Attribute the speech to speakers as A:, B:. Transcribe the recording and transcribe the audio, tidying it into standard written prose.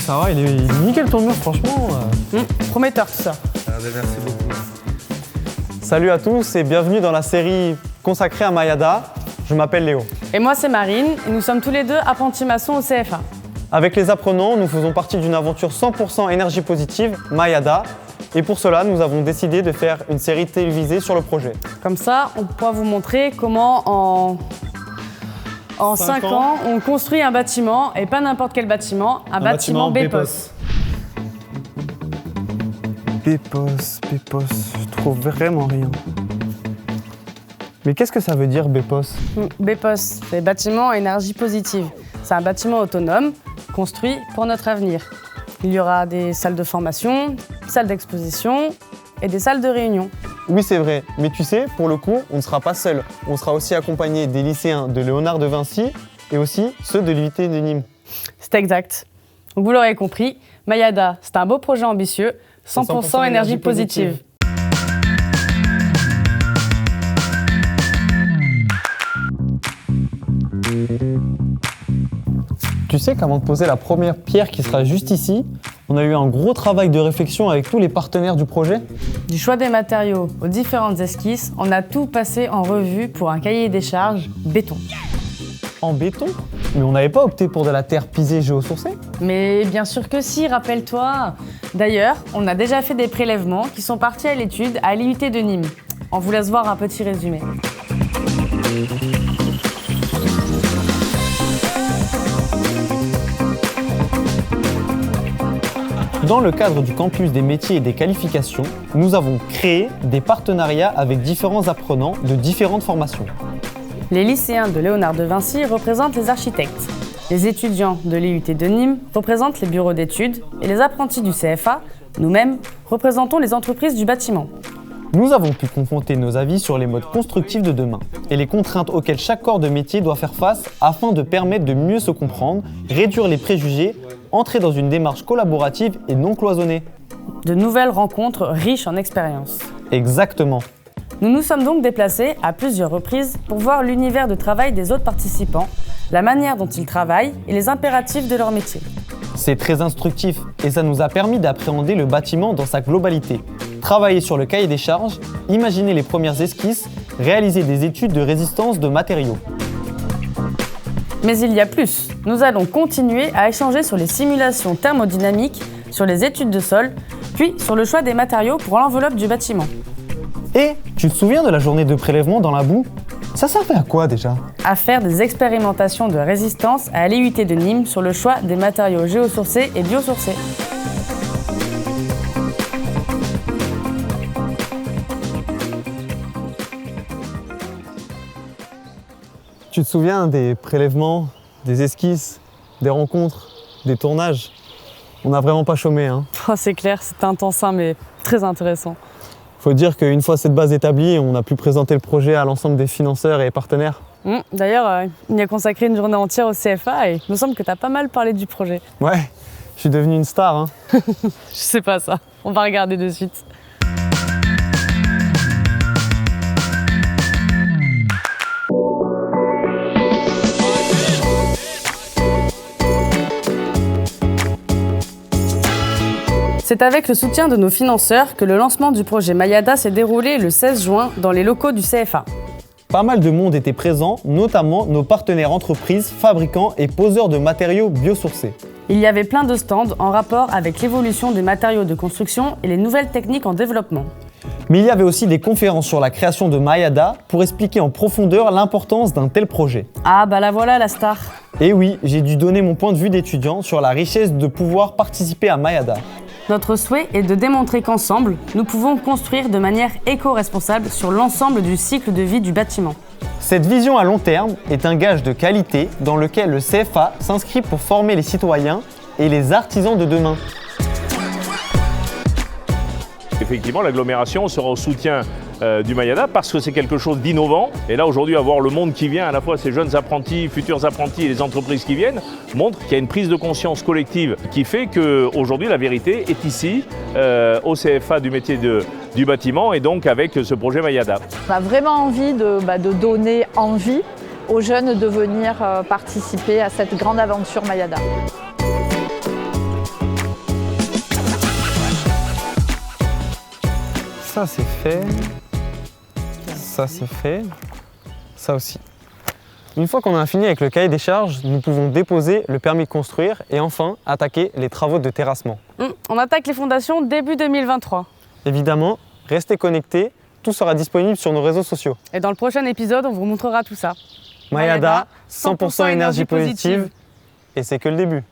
A: ça va, il est nickel ton mur, franchement.
B: Prometteur tout ça.
C: Merci beaucoup.
A: Salut à tous et bienvenue dans la série consacrée à Mayada. Je m'appelle Léo.
B: Et moi c'est Marine, et nous sommes tous les deux apprentis maçons au CFA.
A: Avec les apprenants, nous faisons partie d'une aventure 100% énergie positive, Mayada. Et pour cela, nous avons décidé de faire une série télévisée sur le projet.
B: Comme ça, on pourra vous montrer comment en 5 ans, on construit un bâtiment, et pas n'importe quel bâtiment, un bâtiment BEPOS.
A: BEPOS, je trouve vraiment rien. Mais qu'est-ce que ça veut dire BEPOS?
B: BEPOS, c'est bâtiment énergie positive. C'est un bâtiment autonome, construit pour notre avenir. Il y aura des salles de formation, salles d'exposition et des salles de réunion.
A: Oui, c'est vrai. Mais tu sais, pour le coup, on ne sera pas seul. On sera aussi accompagné des lycéens de Léonard de Vinci et aussi ceux de l'UIT de Nîmes.
B: C'est exact. Donc vous l'aurez compris, Mayada, c'est un beau projet ambitieux, 100% énergie positive.
A: Tu sais qu'avant de poser la première pierre qui sera juste ici, on a eu un gros travail de réflexion avec tous les partenaires du projet.
B: Du choix des matériaux aux différentes esquisses, on a tout passé en revue pour un cahier des charges béton.
A: En béton? Mais on n'avait pas opté pour de la terre pisée géosourcée?
B: Mais bien sûr que si, rappelle-toi. D'ailleurs, on a déjà fait des prélèvements qui sont partis à l'étude à l'IUT de Nîmes. On vous laisse voir un petit résumé.
A: Dans le cadre du campus des métiers et des qualifications, nous avons créé des partenariats avec différents apprenants de différentes formations.
B: Les lycéens de Léonard de Vinci représentent les architectes. Les étudiants de l'IUT de Nîmes représentent les bureaux d'études et les apprentis du CFA, nous-mêmes, représentons les entreprises du bâtiment.
A: Nous avons pu confronter nos avis sur les modes constructifs de demain et les contraintes auxquelles chaque corps de métier doit faire face afin de permettre de mieux se comprendre, réduire les préjugés, entrer dans une démarche collaborative et non cloisonnée.
B: De nouvelles rencontres riches en expériences.
A: Exactement.
B: Nous nous sommes donc déplacés à plusieurs reprises pour voir l'univers de travail des autres participants, la manière dont ils travaillent et les impératifs de leur métier.
A: C'est très instructif et ça nous a permis d'appréhender le bâtiment dans sa globalité. Travailler sur le cahier des charges, imaginer les premières esquisses, réaliser des études de résistance de matériaux.
B: Mais il y a plus. Nous allons continuer à échanger sur les simulations thermodynamiques, sur les études de sol, puis sur le choix des matériaux pour l'enveloppe du bâtiment.
A: Et tu te souviens de la journée de prélèvement dans la boue? Ça servait à quoi déjà?
B: À faire des expérimentations de résistance à l'IUT de Nîmes sur le choix des matériaux géosourcés et biosourcés.
A: Tu te souviens des prélèvements, des esquisses, des rencontres, des tournages? On n'a vraiment pas chômé, hein.
B: Oh, c'est clair, c'était intense, mais très intéressant.
A: Faut dire qu'une fois cette base établie, on a pu présenter le projet à l'ensemble des financeurs et partenaires.
B: D'ailleurs, on y a consacré une journée entière au CFA et il me semble que tu as pas mal parlé du projet.
A: Ouais, je suis devenu une star, hein.
B: Je sais pas ça, on va regarder de suite. C'est avec le soutien de nos financeurs que le lancement du projet Mayada s'est déroulé le 16 juin dans les locaux du CFA.
A: Pas mal de monde était présent, notamment nos partenaires entreprises, fabricants et poseurs de matériaux biosourcés.
B: Il y avait plein de stands en rapport avec l'évolution des matériaux de construction et les nouvelles techniques en développement.
A: Mais il y avait aussi des conférences sur la création de Mayada pour expliquer en profondeur l'importance d'un tel projet.
B: Ah bah la voilà la star.
A: Et oui, j'ai dû donner mon point de vue d'étudiant sur la richesse de pouvoir participer à Mayada.
B: Notre souhait est de démontrer qu'ensemble, nous pouvons construire de manière éco-responsable sur l'ensemble du cycle de vie du bâtiment.
A: Cette vision à long terme est un gage de qualité dans lequel le CFA s'inscrit pour former les citoyens et les artisans de demain.
D: Effectivement, l'agglomération sera au soutien du Mayada parce que c'est quelque chose d'innovant. Et là, aujourd'hui, avoir le monde qui vient, à la fois ces jeunes apprentis, futurs apprentis et les entreprises qui viennent, montre qu'il y a une prise de conscience collective qui fait qu'aujourd'hui, la vérité est ici, au CFA du métier du bâtiment et donc avec ce projet Mayada.
E: On a vraiment envie de donner envie aux jeunes de venir participer à cette grande aventure Mayada.
A: Ça c'est fait. Ça c'est fait. Ça aussi. Une fois qu'on a fini avec le cahier des charges, nous pouvons déposer le permis de construire et enfin attaquer les travaux de terrassement.
B: On attaque les fondations début 2023.
A: Évidemment, restez connectés, tout sera disponible sur nos réseaux sociaux.
B: Et dans le prochain épisode, on vous montrera tout ça.
A: Mayada, 100% énergie positive, et c'est que le début.